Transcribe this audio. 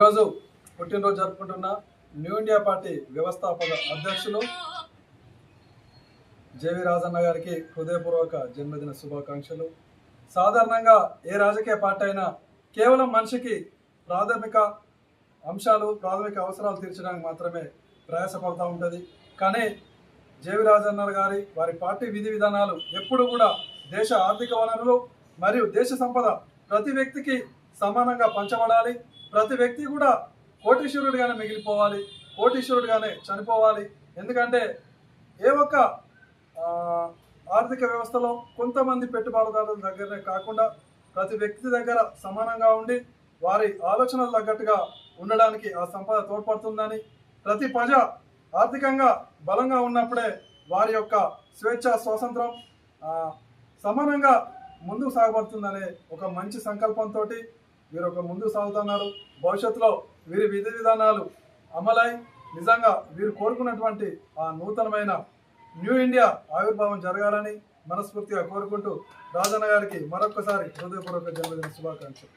ఈరోజు పుట్టినరోజు జరుపుకుంటున్న న్యూ ఇండియా పార్టీ వ్యవస్థాపక అధ్యక్షులు జేవి రాజన్న గారికి హృదయపూర్వక జన్మదిన శుభాకాంక్షలు. సాధారణంగా ఏ రాజకీయ పార్టీ అయినా కేవలం మనిషికి ప్రాథమిక అంశాలు, ప్రాథమిక అవసరాలు తీర్చడానికి మాత్రమే ప్రయాసపడుతూ ఉంటుంది. కానీ జేవి రాజన్న గారి వారి పార్టీ విధి విధానాలు ఎప్పుడు కూడా దేశ ఆర్థిక వనరులు మరియు దేశ సంపద ప్రతి వ్యక్తికి సమానంగా పంచబడాలి. ప్రతి వ్యక్తి కూడా కోటీశ్వరుడిగానే మిగిలిపోవాలి, కోటీశ్వరుడిగానే చనిపోవాలి. ఎందుకంటే ఏ ఒక్క ఆర్థిక వ్యవస్థలో కొంతమంది పెట్టుబడిదారుల దగ్గరనే కాకుండా ప్రతి వ్యక్తి దగ్గర సమానంగా ఉండి వారి ఆలోచనలు తగ్గట్టుగా ఉండడానికి ఆ సంపద తోడ్పడుతుందని, ప్రతి ప్రజ ఆర్థికంగా బలంగా ఉన్నప్పుడే వారి యొక్క స్వేచ్ఛ స్వాతంత్రం సమానంగా ముందుకు సాగబడుతుందనే ఒక మంచి సంకల్పంతో వీరు ఒక ముందుకు సాగుతున్నారు. భవిష్యత్తులో వీరి విధి విధానాలు అమలై నిజంగా వీరు కోరుకున్నటువంటి ఆ నూతనమైన న్యూ ఇండియా ఆవిర్భావం జరగాలని మనస్ఫూర్తిగా కోరుకుంటూ రాజన్న గారికి మరొకసారి హృదయపూర్వక జన్మదిన శుభాకాంక్షలు.